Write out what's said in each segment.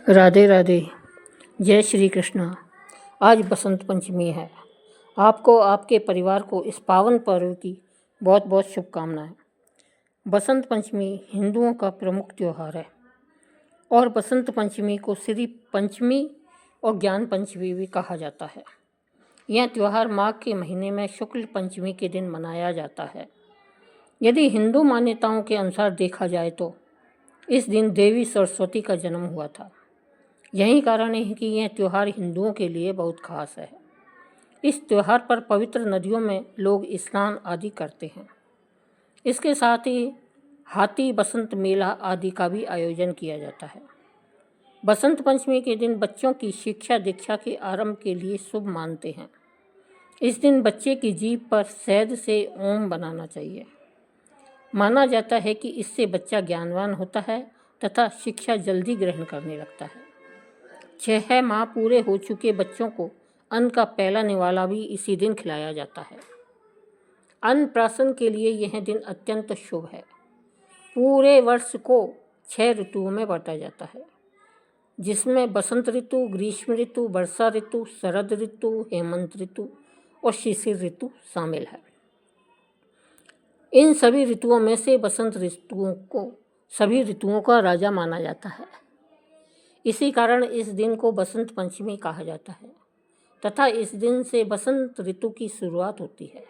राधे राधे। जय श्री कृष्ण। आज बसंत पंचमी है। आपको आपके परिवार को इस पावन पर्व की बहुत बहुत शुभकामनाएं। बसंत पंचमी हिंदुओं का प्रमुख त्यौहार है और बसंत पंचमी को श्री पंचमी और ज्ञान पंचमी भी कहा जाता है। यह त्यौहार माघ के महीने में शुक्ल पंचमी के दिन मनाया जाता है। यदि हिंदू मान्यताओं के अनुसार देखा जाए तो इस दिन देवी सरस्वती का जन्म हुआ था। यही कारण है कि यह त्यौहार हिंदुओं के लिए बहुत खास है। इस त्यौहार पर पवित्र नदियों में लोग स्नान आदि करते हैं। इसके साथ ही हाथी बसंत मेला आदि का भी आयोजन किया जाता है। बसंत पंचमी के दिन बच्चों की शिक्षा दीक्षा के आरंभ के लिए शुभ मानते हैं। इस दिन बच्चे की जीभ पर शहद से ओम बनाना चाहिए। माना जाता है कि इससे बच्चा ज्ञानवान होता है तथा शिक्षा जल्दी ग्रहण करने लगता है। 6 माह पूरे हो चुके बच्चों को अन्न का पहला निवाला भी इसी दिन खिलाया जाता है। अन्नप्राशन के लिए यह दिन अत्यंत शुभ है। पूरे वर्ष को 6 ऋतुओं में बांटा जाता है, जिसमें बसंत ऋतु, ग्रीष्म ऋतु, वर्षा ऋतु, शरद ऋतु, हेमंत ऋतु और शिशिर ऋतु शामिल है। इन सभी ऋतुओं में से बसंत ऋतुओं को सभी ऋतुओं का राजा माना जाता है। इसी कारण इस दिन को बसंत पंचमी कहा जाता है तथा इस दिन से बसंत ऋतु की शुरुआत होती है।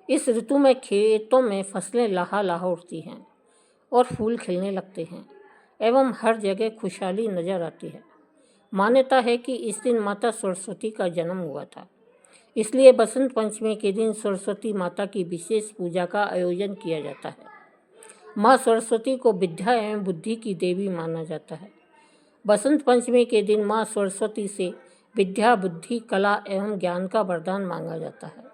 इस ऋतु में खेतों में फसलें लहा उठती हैं और फूल खिलने लगते हैं एवं हर जगह खुशहाली नजर आती है। मान्यता है कि इस दिन माता सरस्वती का जन्म हुआ था, इसलिए बसंत पंचमी के दिन सरस्वती माता की विशेष पूजा का आयोजन किया जाता है। माँ सरस्वती को विद्या एवं बुद्धि की देवी माना जाता है। बसंत पंचमी के दिन माँ सरस्वती से विद्या, बुद्धि, कला एवं ज्ञान का वरदान मांगा जाता है।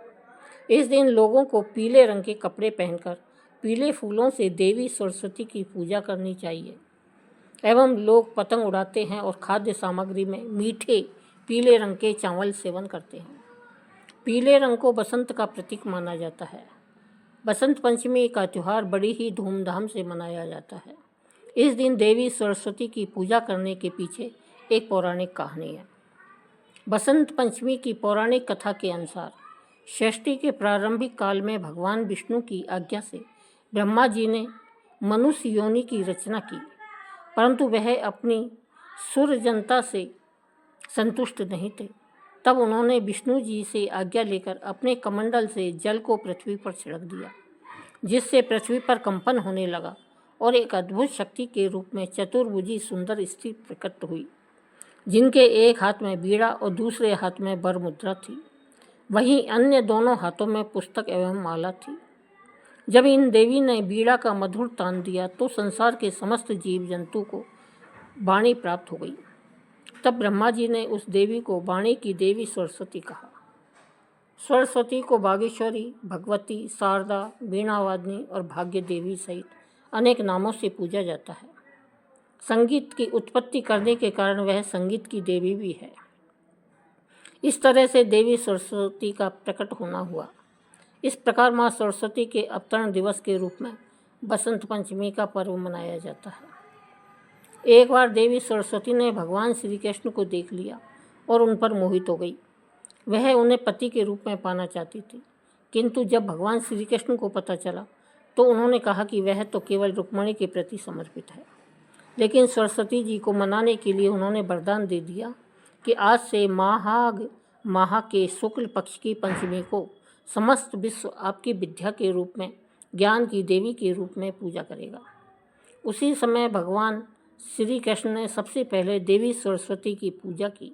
इस दिन लोगों को पीले रंग के कपड़े पहनकर पीले फूलों से देवी सरस्वती की पूजा करनी चाहिए एवं लोग पतंग उड़ाते हैं और खाद्य सामग्री में मीठे पीले रंग के चावल सेवन करते हैं। पीले रंग को बसंत का प्रतीक माना जाता है। बसंत पंचमी का त्यौहार बड़ी ही धूमधाम से मनाया जाता है। इस दिन देवी सरस्वती की पूजा करने के पीछे एक पौराणिक कहानी है। बसंत पंचमी की पौराणिक कथा के अनुसार सृष्टि के प्रारंभिक काल में भगवान विष्णु की आज्ञा से ब्रह्मा जी ने मनुष्य योनि की रचना की, परंतु वह अपनी सुरजनता से संतुष्ट नहीं थे। तब उन्होंने विष्णु जी से आज्ञा लेकर अपने कमंडल से जल को पृथ्वी पर छिड़क दिया, जिससे पृथ्वी पर कंपन होने लगा और एक अद्भुत शक्ति के रूप में चतुर्भुजी सुंदर स्त्री प्रकट हुई, जिनके एक हाथ में बीड़ा और दूसरे हाथ में वर मुद्रा थी। वहीं अन्य दोनों हाथों में पुस्तक एवं माला थी। जब इन देवी ने बीड़ा का मधुर तान दिया तो संसार के समस्त जीव जंतु को वाणी प्राप्त हो गई। तब ब्रह्मा जी ने उस देवी को वाणी की देवी सरस्वती कहा। सरस्वती को बागेश्वरी, भगवती, शारदा, वीणावादिनी और भाग्य देवी सहित अनेक नामों से पूजा जाता है। संगीत की उत्पत्ति करने के कारण वह संगीत की देवी भी है। इस तरह से देवी सरस्वती का प्रकट होना हुआ। इस प्रकार माँ सरस्वती के अवतरण दिवस के रूप में बसंत पंचमी का पर्व मनाया जाता है। एक बार देवी सरस्वती ने भगवान श्री कृष्ण को देख लिया और उन पर मोहित हो गई। वह उन्हें पति के रूप में पाना चाहती थी, किंतु जब भगवान श्री कृष्ण को पता चला तो उन्होंने कहा कि वह तो केवल रुक्मिणी के प्रति समर्पित है। लेकिन सरस्वती जी को मनाने के लिए उन्होंने वरदान दे दिया कि आज से माघ माह के शुक्ल पक्ष की पंचमी को समस्त विश्व आपकी विद्या के रूप में, ज्ञान की देवी के रूप में पूजा करेगा। उसी समय भगवान श्री कृष्ण ने सबसे पहले देवी सरस्वती की पूजा की।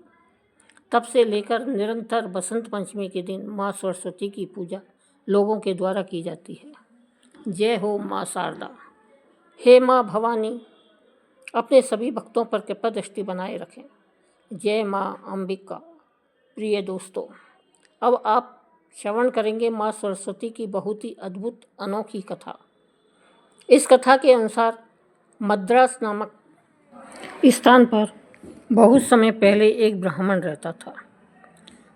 तब से लेकर निरंतर बसंत पंचमी के दिन माँ सरस्वती की पूजा लोगों के द्वारा की जाती है। जय हो माँ शारदा। हे माँ भवानी, अपने सभी भक्तों पर कृपा दृष्टि बनाए रखें। जय माँ अंबिका। प्रिय दोस्तों, अब आप श्रवण करेंगे माँ सरस्वती की बहुत ही अद्भुत अनोखी कथा। इस कथा के अनुसार मद्रास नामक स्थान पर बहुत समय पहले एक ब्राह्मण रहता था।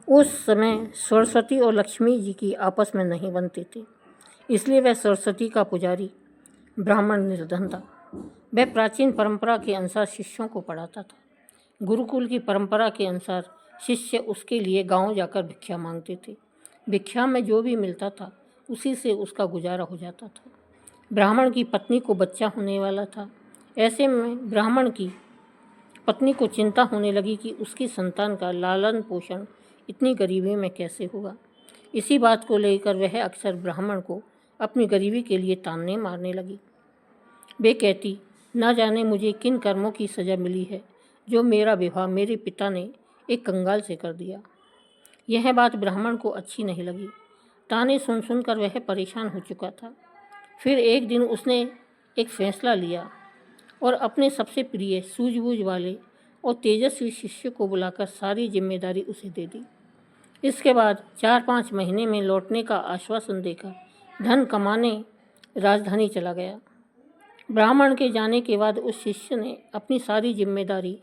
उस समय सरस्वती और लक्ष्मी जी की आपस में नहीं बनती थी, इसलिए वह सरस्वती का पुजारी ब्राह्मण निर्धन था। वह प्राचीन परंपरा के अनुसार शिष्यों को पढ़ाता था। गुरुकुल की परंपरा के अनुसार शिष्य उसके लिए गांव जाकर भिक्षा मांगते थे। भिक्षा में जो भी मिलता था उसी से उसका गुजारा हो जाता था। ब्राह्मण की पत्नी को बच्चा होने वाला था। ऐसे में ब्राह्मण की पत्नी को चिंता होने लगी कि उसकी संतान का लालन पोषण इतनी गरीबी में कैसे होगा। इसी बात को लेकर वह अक्सर ब्राह्मण को अपनी गरीबी के लिए ताने मारने लगी। वे कहती, न जाने मुझे किन कर्मों की सज़ा मिली है जो मेरा विवाह मेरे पिता ने एक कंगाल से कर दिया। यह बात ब्राह्मण को अच्छी नहीं लगी। ताने सुन सुनकर वह परेशान हो चुका था। फिर एक दिन उसने एक फैसला लिया और अपने सबसे प्रिय, सूझबूझ वाले और तेजस्वी शिष्य को बुलाकर सारी जिम्मेदारी उसे दे दी। इसके बाद 4-5 महीने में लौटने का आश्वासन देकर धन कमाने राजधानी चला गया। ब्राह्मण के जाने के बाद उस शिष्य ने अपनी सारी जिम्मेदारी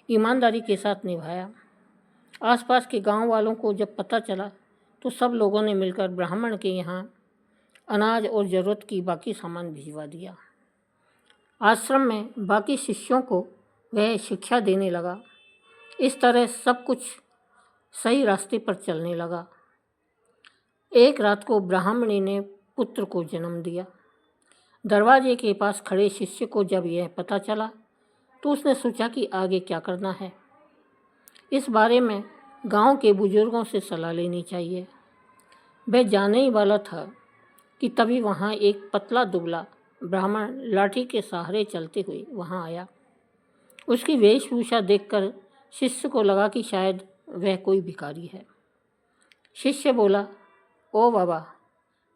ईमानदारी के साथ निभाया। आसपास के गांव वालों को जब पता चला तो सब लोगों ने मिलकर ब्राह्मण के यहाँ अनाज और ज़रूरत की बाकी सामान भिजवा दिया। आश्रम में बाकी शिष्यों को वह शिक्षा देने लगा। इस तरह सब कुछ सही रास्ते पर चलने लगा। एक रात को ब्राह्मणी ने पुत्र को जन्म दिया। दरवाजे के पास खड़े शिष्य को जब यह पता चला तो उसने सोचा कि आगे क्या करना है। इस बारे में गांव के बुजुर्गों से सलाह लेनी चाहिए। वह जाने ही वाला था कि तभी वहाँ एक पतला दुबला ब्राह्मण लाठी के सहारे चलते हुए वहाँ आया। उसकी वेशभूषा देखकर शिष्य को लगा कि शायद वह कोई भिखारी है। शिष्य बोला, ओ बाबा,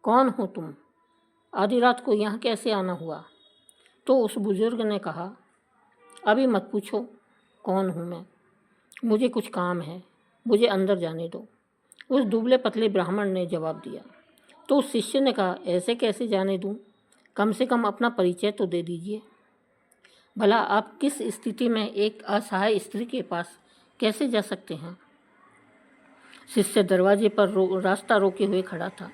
कौन हो तुम? आधी रात को यहाँ कैसे आना हुआ? तो उस बुजुर्ग ने कहा, अभी मत पूछो कौन हूँ मैं, मुझे कुछ काम है, मुझे अंदर जाने दो। उस दुबले पतले ब्राह्मण ने जवाब दिया। तो उस शिष्य ने कहा, ऐसे कैसे जाने दूँ? कम से कम अपना परिचय तो दे दीजिए। भला आप किस स्थिति में एक असहाय स्त्री के पास कैसे जा सकते हैं? शिष्य दरवाजे पर रास्ता रोके हुए खड़ा था।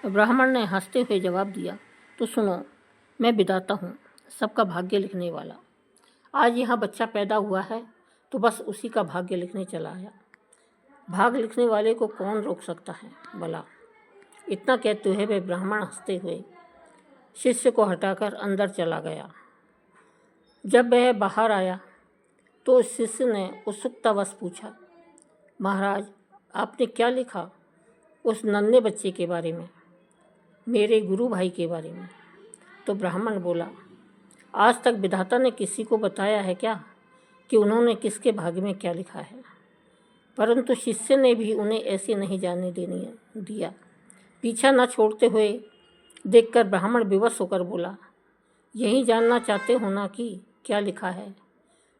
ब्राह्मण ने हंसते हुए जवाब दिया, तो सुनो, मैं विधाता हूँ, सबका भाग्य लिखने वाला। आज यहाँ बच्चा पैदा हुआ है तो बस उसी का भाग्य लिखने चला आया। भाग लिखने वाले को कौन रोक सकता है भला? इतना कहते हुए वह ब्राह्मण हंसते हुए शिष्य को हटाकर अंदर चला गया। जब वह बाहर आया तो उस शिष्य ने उत्सुकतावश पूछा, महाराज, आपने क्या लिखा उस नन्हे बच्चे के बारे में, मेरे गुरु भाई के बारे में? तो ब्राह्मण बोला, आज तक विधाता ने किसी को बताया है क्या कि उन्होंने किसके भाग्य में क्या लिखा है? परंतु शिष्य ने भी उन्हें ऐसे नहीं जाने दिया। पीछा न छोड़ते हुए देखकर ब्राह्मण विवश होकर बोला, यही जानना चाहते हो ना कि क्या लिखा है?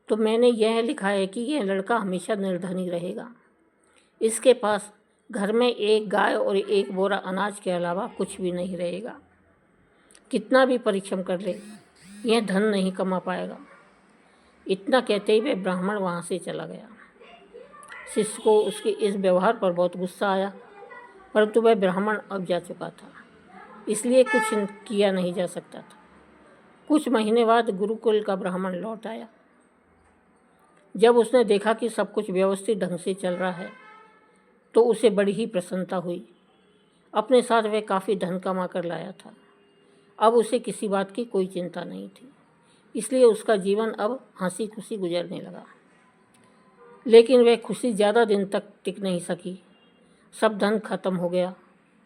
तो मैंने यह लिखा है कि यह लड़का हमेशा निर्धनी रहेगा। इसके पास घर में एक गाय और एक बोरा अनाज के अलावा कुछ भी नहीं रहेगा। कितना भी परिश्रम कर ले, यह धन नहीं कमा पाएगा। इतना कहते ही वह ब्राह्मण वहाँ से चला गया। शिष्य को उसके इस व्यवहार पर बहुत गुस्सा आया, परंतु वह ब्राह्मण अब जा चुका था, इसलिए कुछ किया नहीं जा सकता था। कुछ महीने बाद गुरुकुल का ब्राह्मण लौट आया। जब उसने देखा कि सब कुछ व्यवस्थित ढंग से चल रहा है तो उसे बड़ी ही प्रसन्नता हुई। अपने साथ वह काफ़ी धन कमा कर लाया था। अब उसे किसी बात की कोई चिंता नहीं थी, इसलिए उसका जीवन अब हंसी खुशी गुजरने लगा। लेकिन वह खुशी ज़्यादा दिन तक टिक नहीं सकी। सब धन खत्म हो गया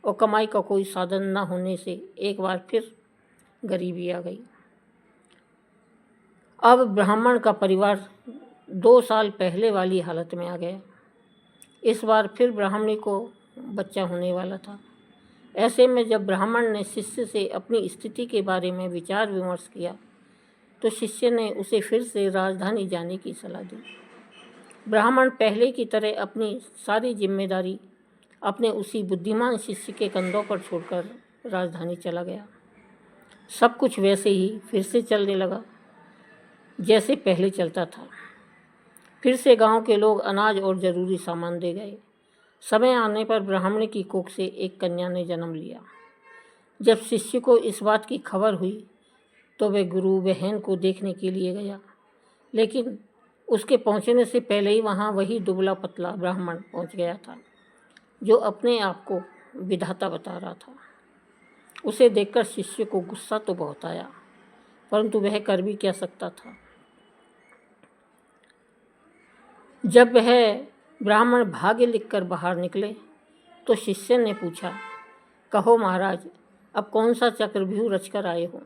और कमाई का कोई साधन न होने से एक बार फिर गरीबी आ गई। अब ब्राह्मण का परिवार 2 साल पहले वाली हालत में आ गया। इस बार फिर ब्राह्मणी को बच्चा होने वाला था। ऐसे में जब ब्राह्मण ने शिष्य से अपनी स्थिति के बारे में विचार विमर्श किया तो शिष्य ने उसे फिर से राजधानी जाने की सलाह दी। ब्राह्मण पहले की तरह अपनी सारी जिम्मेदारी अपने उसी बुद्धिमान शिष्य के कंधों पर छोड़कर राजधानी चला गया। सब कुछ वैसे ही फिर से चलने लगा जैसे पहले चलता था। फिर से गांव के लोग अनाज और ज़रूरी सामान दे गए। समय आने पर ब्राह्मणी की कोख से एक कन्या ने जन्म लिया। जब शिष्य को इस बात की खबर हुई तो वह गुरु बहन को देखने के लिए गया, लेकिन उसके पहुंचने से पहले ही वहां वही दुबला पतला ब्राह्मण पहुंच गया था जो अपने आप को विधाता बता रहा था। उसे देखकर शिष्य को गुस्सा तो बहुत आया, परंतु वह कर भी क्या सकता था। जब वह ब्राह्मण भाग्य लिखकर बाहर निकले तो शिष्य ने पूछा, कहो महाराज, अब कौन सा चक्रव्यूह रचकर आए हो?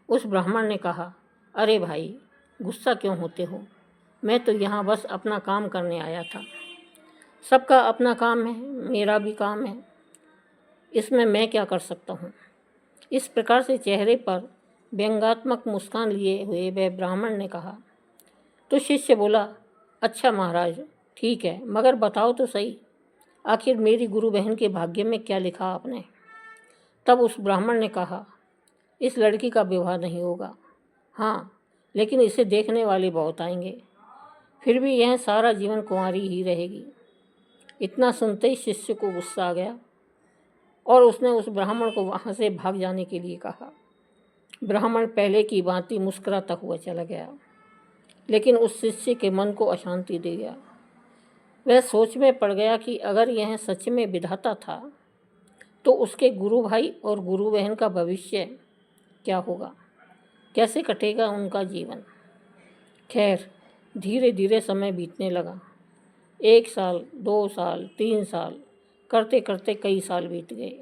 उस ब्राह्मण ने कहा, अरे भाई, गुस्सा क्यों होते हो? मैं तो यहाँ बस अपना काम करने आया था। सबका अपना काम है, मेरा भी काम है, इसमें मैं क्या कर सकता हूँ? इस प्रकार से चेहरे पर व्यंग्यात्मक मुस्कान लिए हुए वह ब्राह्मण ने कहा। तो शिष्य बोला, अच्छा महाराज, ठीक है, मगर बताओ तो सही, आखिर मेरी गुरु बहन के भाग्य में क्या लिखा आपने? तब उस ब्राह्मण ने कहा, इस लड़की का विवाह नहीं होगा। हाँ, लेकिन इसे देखने वाले बहुत आएंगे, फिर भी यह सारा जीवन कुंवारी ही रहेगी। इतना सुनते ही शिष्य को गुस्सा आ गया और उसने उस ब्राह्मण को वहाँ से भाग जाने के लिए कहा। ब्राह्मण पहले की भांति मुस्कुराता हुआ चला गया, लेकिन उस शिष्य के मन को अशांति दे गया। वह सोच में पड़ गया कि अगर यह सच में विधाता था तो उसके गुरु भाई और गुरु बहन का भविष्य क्या होगा, कैसे कटेगा उनका जीवन। खैर, धीरे धीरे समय बीतने लगा। 1 साल, 2 साल, 3 साल, करते करते कई साल बीत गए।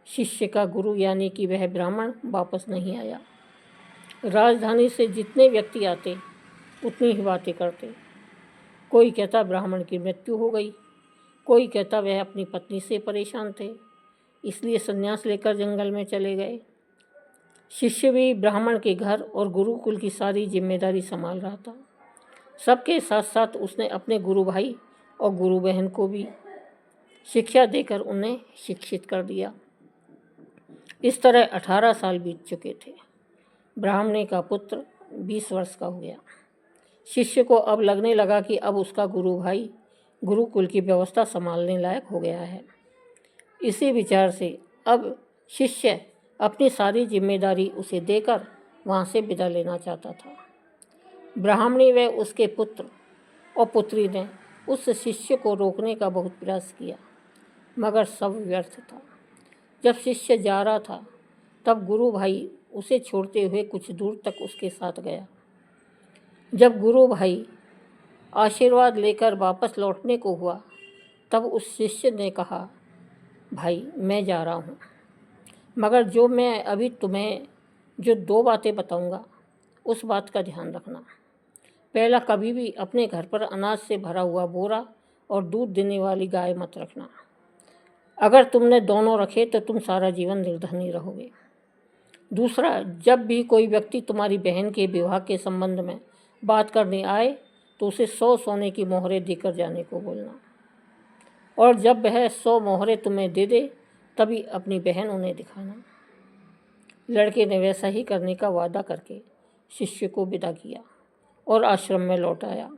शिष्य का गुरु यानी कि वह ब्राह्मण वापस नहीं आया। राजधानी से जितने व्यक्ति आते उतनी ही बातें करते। कोई कहता ब्राह्मण की मृत्यु हो गई, कोई कहता वह अपनी पत्नी से परेशान थे इसलिए संन्यास लेकर जंगल में चले गए। शिष्य भी ब्राह्मण के घर और गुरुकुल की सारी जिम्मेदारी संभाल रहा था। सबके साथ साथ उसने अपने गुरु भाई और गुरु बहन को भी शिक्षा देकर उन्हें शिक्षित कर दिया। इस तरह 18 साल बीत चुके थे। ब्राह्मणी का पुत्र 20 वर्ष का हो गया। शिष्य को अब लगने लगा कि अब उसका गुरु भाई गुरुकुल की व्यवस्था संभालने लायक हो गया है। इसी विचार से अब शिष्य अपनी सारी जिम्मेदारी उसे देकर वहाँ से विदा लेना चाहता था। ब्राह्मणी व उसके पुत्र और पुत्री ने उस शिष्य को रोकने का बहुत प्रयास किया, मगर सब व्यर्थ था। जब शिष्य जा रहा था तब गुरु भाई उसे छोड़ते हुए कुछ दूर तक उसके साथ गया। जब गुरु भाई आशीर्वाद लेकर वापस लौटने को हुआ तब उस शिष्य ने कहा, भाई मैं जा रहा हूँ, मगर जो मैं अभी तुम्हें जो 2 बातें बताऊँगा उस बात का ध्यान रखना। पहला, कभी भी अपने घर पर अनाज से भरा हुआ बोरा और दूध देने वाली गाय मत रखना। अगर तुमने दोनों रखे तो तुम सारा जीवन निर्धनी रहोगे। दूसरा, जब भी कोई व्यक्ति तुम्हारी बहन के विवाह के संबंध में बात करने आए तो उसे 100 सोने की मोहरें देकर जाने को बोलना, और जब वह 100 मोहरें तुम्हें दे दे तभी अपनी बहन उन्हें दिखाना। लड़के ने वैसा ही करने का वादा करके शिष्य को विदा किया और आश्रम में लौट आया।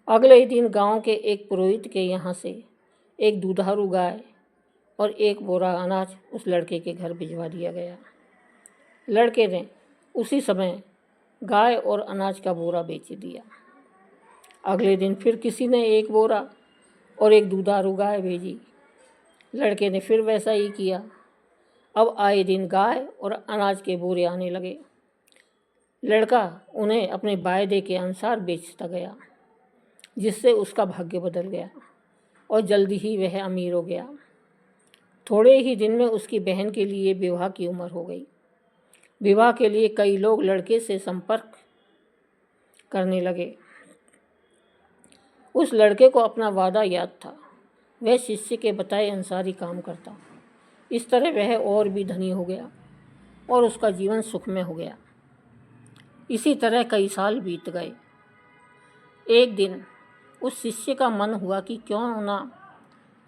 अगले ही दिन गांव के एक पुरोहित के यहाँ से एक दुधारू गाय और एक बोरा अनाज उस लड़के के घर भिजवा दिया गया। लड़के ने उसी समय गाय और अनाज का बोरा बेच दिया। अगले दिन फिर किसी ने एक बोरा और एक दुधारू गाय भेजी। लड़के ने फिर वैसा ही किया। अब आए दिन गाय और अनाज के बोरे आने लगे। लड़का उन्हें अपने वायदे के अनुसार बेचता गया, जिससे उसका भाग्य बदल गया और जल्दी ही वह अमीर हो गया। थोड़े ही दिन में उसकी बहन के लिए विवाह की उम्र हो गई। विवाह के लिए कई लोग लड़के से संपर्क करने लगे। उस लड़के को अपना वादा याद था। वह शिष्य के बताए अनुसार ही काम करता। इस तरह वह और भी धनी हो गया और उसका जीवन सुखमय हो गया। इसी तरह कई साल बीत गए। एक दिन उस शिष्य का मन हुआ कि क्यों ना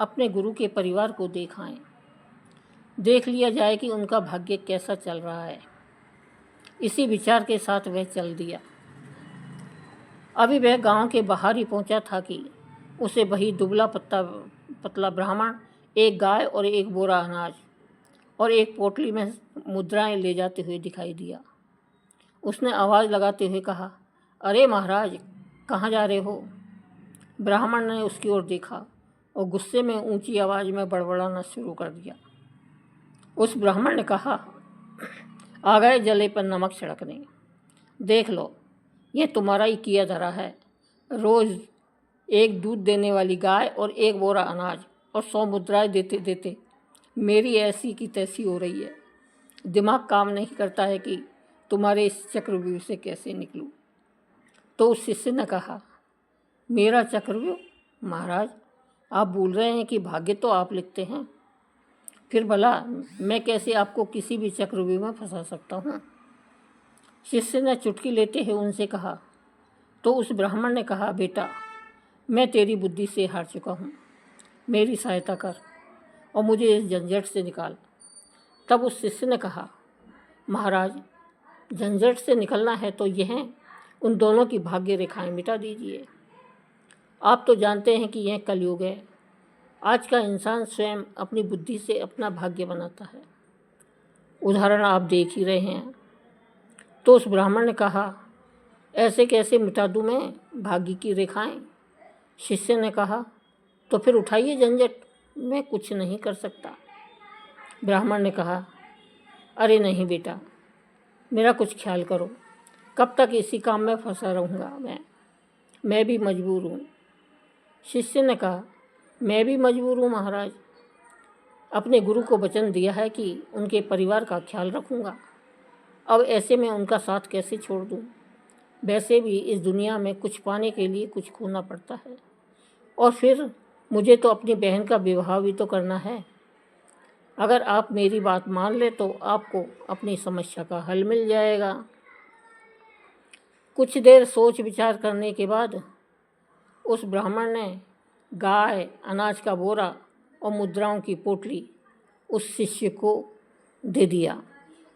अपने गुरु के परिवार को देख आएं, देख लिया जाए कि उनका भाग्य कैसा चल रहा है। इसी विचार के साथ वह चल दिया। अभी वह गांव के बाहर ही पहुंचा था कि उसे वही दुबला पतला ब्राह्मण एक गाय और एक बोरा अनाज और एक पोटली में मुद्राएं ले जाते हुए दिखाई दिया। उसने आवाज़ लगाते हुए कहा, अरे महाराज, कहाँ जा रहे हो? ब्राह्मण ने उसकी ओर देखा और गुस्से में ऊंची आवाज़ में बड़बड़ाना शुरू कर दिया। उस ब्राह्मण ने कहा, आ गए जले पर नमक छिड़कने। देख लो, ये तुम्हारा ही किया धरा है। रोज़ एक दूध देने वाली गाय और एक बोरा अनाज और 100 मुद्राएं देते देते मेरी ऐसी की तैसी हो रही है। दिमाग काम नहीं करता है कि तुम्हारे इस चक्रव्यूह से कैसे निकलूं। तो उस शिष्य ने कहा, मेरा चक्रव्यूह? महाराज, आप भूल रहे हैं कि भाग्य तो आप लिखते हैं। फिर भला मैं कैसे आपको किसी भी चक्रव्यूह में फंसा सकता हूँ? शिष्य ने चुटकी लेते हुए उनसे कहा। तो उस ब्राह्मण ने कहा, बेटा, मैं तेरी बुद्धि से हार चुका हूँ, मेरी सहायता कर और मुझे इस झंझट से निकाल। तब उस शिष्य ने कहा, महाराज, झंझट से निकलना है तो यह उन दोनों की भाग्य रेखाएं मिटा दीजिए। आप तो जानते हैं कि यह कलयुग है। आज का इंसान स्वयं अपनी बुद्धि से अपना भाग्य बनाता है। उदाहरण आप देख ही रहे हैं। तो उस ब्राह्मण ने कहा, ऐसे कैसे मिटा दूं मैं भाग्य की रेखाएं? शिष्य ने कहा, तो फिर उठाइए झंझट, मैं कुछ नहीं कर सकता। ब्राह्मण ने कहा, अरे नहीं बेटा, मेरा कुछ ख्याल करो। कब तक इसी काम में फंसा रहूँगा मैं भी मजबूर हूँ। शिष्य ने कहा, मैं भी मजबूर हूँ महाराज। अपने गुरु को वचन दिया है कि उनके परिवार का ख्याल रखूँगा। अब ऐसे में उनका साथ कैसे छोड़ दूँ? वैसे भी इस दुनिया में कुछ पाने के लिए कुछ खोना पड़ता है, और फिर मुझे तो अपनी बहन का विवाह भी तो करना है। अगर आप मेरी बात मान ले तो आपको अपनी समस्या का हल मिल जाएगा। कुछ देर सोच विचार करने के बाद उस ब्राह्मण ने गाय, अनाज का बोरा और मुद्राओं की पोटली उस शिष्य को दे दिया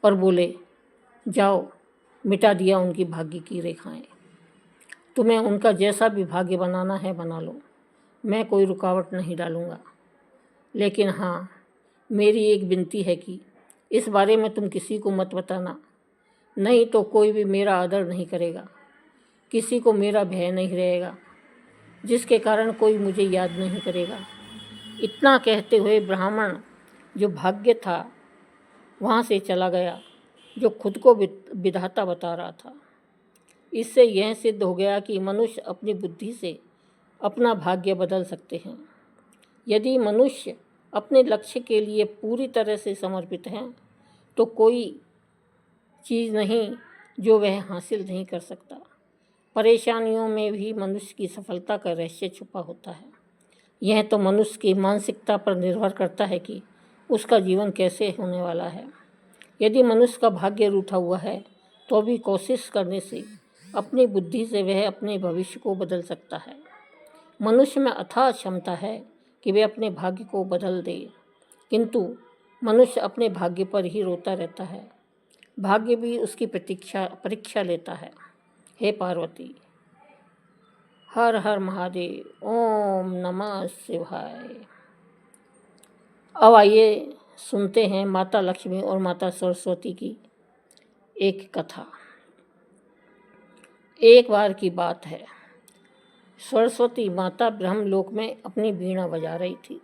और बोले, जाओ, मिटा दिया उनकी भाग्य की रेखाएं। तुम्हें उनका जैसा भी भाग्य बनाना है बना लो, मैं कोई रुकावट नहीं डालूँगा। लेकिन हाँ, मेरी एक विनती है कि इस बारे में तुम किसी को मत बताना, नहीं तो कोई भी मेरा आदर नहीं करेगा, किसी को मेरा भय नहीं रहेगा, जिसके कारण कोई मुझे याद नहीं करेगा। इतना कहते हुए ब्राह्मण जो भाग्य था वहाँ से चला गया, जो खुद को विधाता बता रहा था। इससे यह सिद्ध हो गया कि मनुष्य अपनी बुद्धि से अपना भाग्य बदल सकते हैं। यदि मनुष्य अपने लक्ष्य के लिए पूरी तरह से समर्पित हैं तो कोई चीज़ नहीं जो वह हासिल नहीं कर सकता। परेशानियों में भी मनुष्य की सफलता का रहस्य छुपा होता है। यह तो मनुष्य की मानसिकता पर निर्भर करता है कि उसका जीवन कैसे होने वाला है। यदि मनुष्य का भाग्य रूठा हुआ है तो भी कोशिश करने से अपनी बुद्धि से वह अपने भविष्य को बदल सकता है। मनुष्य में अथाह क्षमता है कि वह अपने भाग्य को बदल दे, किंतु मनुष्य अपने भाग्य पर ही रोता रहता है। भाग्य भी उसकी परीक्षा लेता है। हे पार्वती, हर हर महादेव, ओम नमः शिवाय। अब आइए सुनते हैं माता लक्ष्मी और माता सरस्वती की एक कथा। एक बार की बात है, सरस्वती माता ब्रह्मलोक में अपनी वीणा बजा रही थी।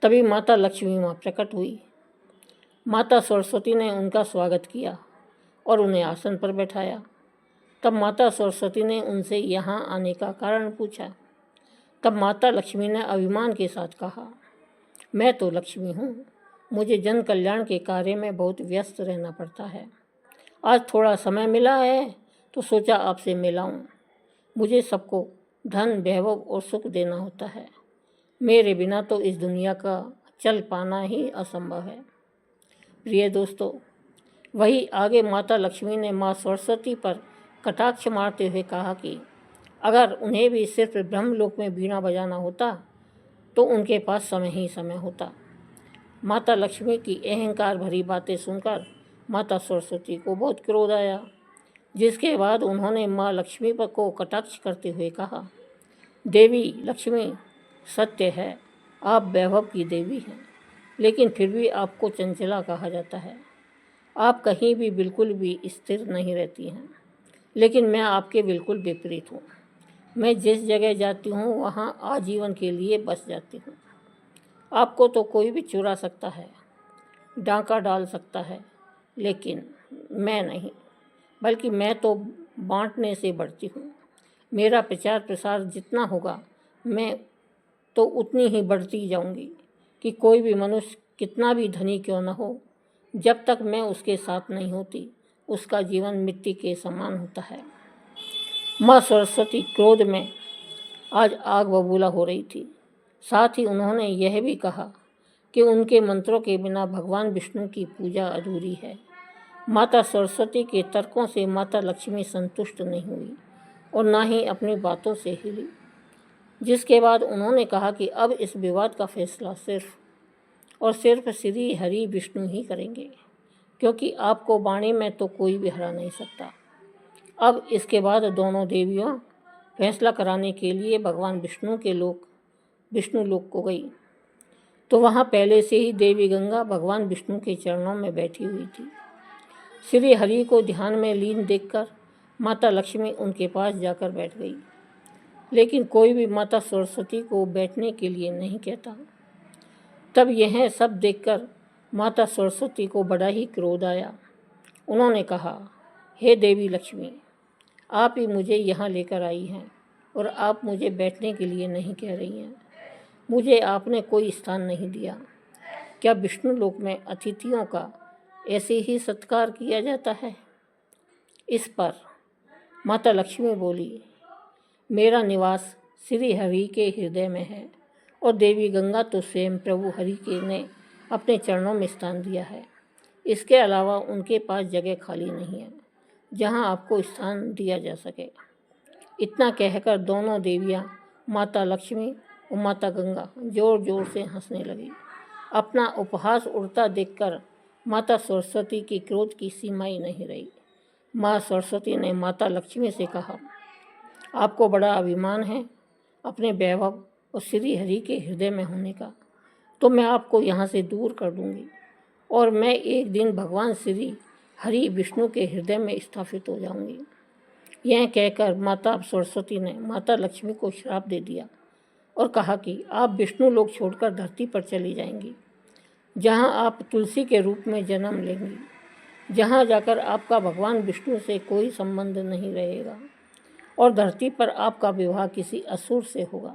तभी माता लक्ष्मी वहाँ प्रकट हुई। माता सरस्वती ने उनका स्वागत किया और उन्हें आसन पर बैठाया। तब माता सरस्वती ने उनसे यहाँ आने का कारण पूछा। तब माता लक्ष्मी ने अभिमान के साथ कहा, मैं तो लक्ष्मी हूँ, मुझे जन कल्याण के कार्य में बहुत व्यस्त रहना पड़ता है। आज थोड़ा समय मिला है तो सोचा आपसे मिलाऊं। मुझे सबको धन, वैभव और सुख देना होता है। मेरे बिना तो इस दुनिया का चल पाना ही असंभव है। प्रिय दोस्तों, वही आगे माता लक्ष्मी ने माँ सरस्वती पर कटाक्ष मारते हुए कहा कि अगर उन्हें भी सिर्फ ब्रह्मलोक में वीणा बजाना होता तो उनके पास समय ही समय होता। माता लक्ष्मी की अहंकार भरी बातें सुनकर माता सरस्वती को बहुत क्रोध आया, जिसके बाद उन्होंने माँ लक्ष्मी पर को कटाक्ष करते हुए कहा, देवी लक्ष्मी, सत्य है आप वैभव की देवी हैं, लेकिन फिर भी आपको चंचला कहा जाता है। आप कहीं भी बिल्कुल भी स्थिर नहीं रहती हैं, लेकिन मैं आपके बिल्कुल विपरीत हूँ। मैं जिस जगह जाती हूँ वहाँ आजीवन के लिए बस जाती हूँ। आपको तो कोई भी चुरा सकता है, डांका डाल सकता है, लेकिन मैं नहीं, बल्कि मैं तो बांटने से बढ़ती हूँ। मेरा प्रचार प्रसार जितना होगा मैं तो उतनी ही बढ़ती जाऊंगी कि कोई भी मनुष्य कितना भी धनी क्यों न हो, जब तक मैं उसके साथ नहीं होती उसका जीवन मिट्टी के समान होता है। माँ सरस्वती क्रोध में आज आग बबूला हो रही थी। साथ ही उन्होंने यह भी कहा कि उनके मंत्रों के बिना भगवान विष्णु की पूजा अधूरी है। माता सरस्वती के तर्कों से माता लक्ष्मी संतुष्ट नहीं हुई और ना ही अपनी बातों से हिली, जिसके बाद उन्होंने कहा कि अब इस विवाद का फैसला सिर्फ और सिर्फ श्री हरि विष्णु ही करेंगे, क्योंकि आपको वाणी में तो कोई भी हरा नहीं सकता। अब इसके बाद दोनों देवियों फैसला कराने के लिए भगवान विष्णु लोक को गई, तो वहाँ पहले से ही देवी गंगा भगवान विष्णु के चरणों में बैठी हुई थी। श्री हरि को ध्यान में लीन देखकर माता लक्ष्मी उनके पास जाकर बैठ गई, लेकिन कोई भी माता सरस्वती को बैठने के लिए नहीं कहता। तब यह सब देखकर माता सरस्वती को बड़ा ही क्रोध आया। उन्होंने कहा, हे देवी लक्ष्मी, आप ही मुझे यहाँ लेकर आई हैं और आप मुझे बैठने के लिए नहीं कह रही हैं। मुझे आपने कोई स्थान नहीं दिया। क्या विष्णु लोक में अतिथियों का ऐसे ही सत्कार किया जाता है? इस पर माता लक्ष्मी बोली, मेरा निवास श्री हरि के हृदय में है और देवी गंगा तो स्वयं प्रभु हरि के ने अपने चरणों में स्थान दिया है। इसके अलावा उनके पास जगह खाली नहीं है जहाँ आपको स्थान दिया जा सके। इतना कहकर दोनों देवियाँ माता लक्ष्मी और माता गंगा जोर जोर से हंसने लगी। अपना उपहास उड़ता देखकर माता सरस्वती की क्रोध की सीमा ही नहीं रही। माँ सरस्वती ने माता लक्ष्मी से कहा, आपको बड़ा अभिमान है अपने वैभव और श्री हरि के हृदय में होने का, तो मैं आपको यहाँ से दूर कर दूँगी और मैं एक दिन भगवान श्री हरि विष्णु के हृदय में स्थापित हो जाऊँगी। यह कहकर माता सरस्वती ने माता लक्ष्मी को श्राप दे दिया और कहा कि आप विष्णु लोक छोड़कर धरती पर चली जाएंगी, जहाँ आप तुलसी के रूप में जन्म लेंगी, जहाँ जाकर आपका भगवान विष्णु से कोई संबंध नहीं रहेगा और धरती पर आपका विवाह किसी असुर से होगा।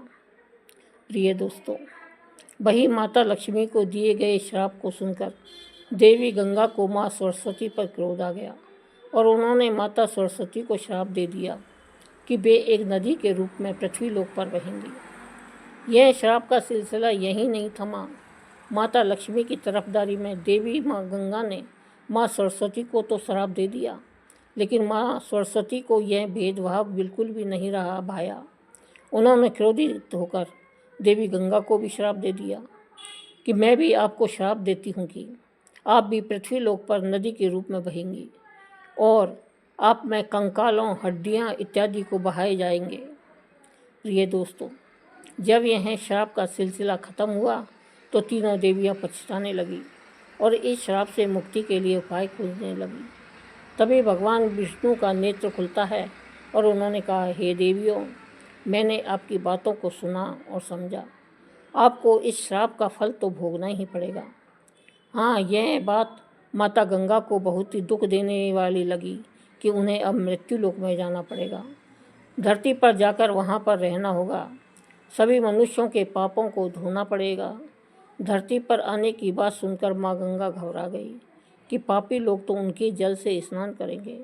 प्रिय दोस्तों, वही माता लक्ष्मी को दिए गए श्राप को सुनकर देवी गंगा को माँ सरस्वती पर क्रोध आ गया और उन्होंने माता सरस्वती को श्राप दे दिया कि वे एक नदी के रूप में पृथ्वी लोक पर बहेंगी। यह श्राप का सिलसिला यहीं नहीं थमा। माता लक्ष्मी की तरफदारी में देवी माँ गंगा ने माँ सरस्वती को तो श्राप दे दिया, लेकिन माँ सरस्वती को यह भेदभाव बिल्कुल भी नहीं रहा भाया। उन्होंने क्रोधित होकर देवी गंगा को भी श्राप दे दिया कि मैं भी आपको श्राप देती हूँ कि आप भी पृथ्वी लोक पर नदी के रूप में बहेंगी और आप में कंकालों, हड्डियाँ इत्यादि को बहाए जाएंगे। प्रिय दोस्तों, जब यह श्राप का सिलसिला खत्म हुआ तो तीनों देवियाँ पछताने लगी और इस श्राप से मुक्ति के लिए उपाय खोजने लगी। तभी भगवान विष्णु का नेत्र खुलता है और उन्होंने कहा, हे देवियों, मैंने आपकी बातों को सुना और समझा। आपको इस श्राप का फल तो भोगना ही पड़ेगा। हाँ, यह बात माता गंगा को बहुत ही दुख देने वाली लगी कि उन्हें अब मृत्यु लोक में जाना पड़ेगा। धरती पर जाकर वहाँ पर रहना होगा। सभी मनुष्यों के पापों को धोना पड़ेगा। धरती पर आने की बात सुनकर माँ गंगा घबरा गई कि पापी लोग तो उनके जल से स्नान करेंगे,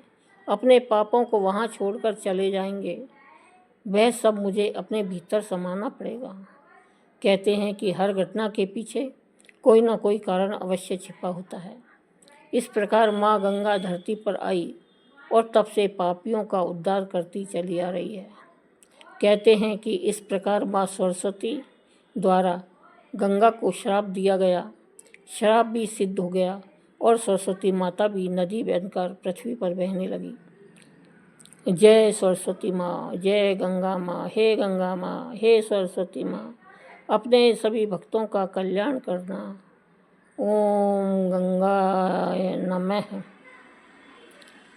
अपने पापों को वहाँ छोड़कर चले जाएंगे। वह सब मुझे अपने भीतर समाना पड़ेगा। कहते हैं कि हर घटना के पीछे कोई ना कोई कारण अवश्य छिपा होता है। इस प्रकार माँ गंगा धरती पर आई और तब से पापियों का उद्धार करती चली आ रही है। कहते हैं कि इस प्रकार माँ सरस्वती द्वारा गंगा को श्राप दिया गया, श्राप भी सिद्ध हो गया और सरस्वती माता भी नदी बनकर पृथ्वी पर बहने लगी। जय सरस्वती माँ, जय गंगा माँ, हे गंगा माँ, हे सरस्वती माँ, अपने सभी भक्तों का कल्याण करना। ओम गंगाय नमः।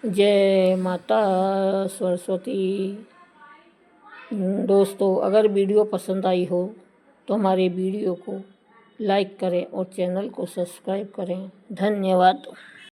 जय माता सरस्वती। दोस्तों, अगर वीडियो पसंद आई हो तो हमारे वीडियो को लाइक करें और चैनल को सब्सक्राइब करें। धन्यवाद।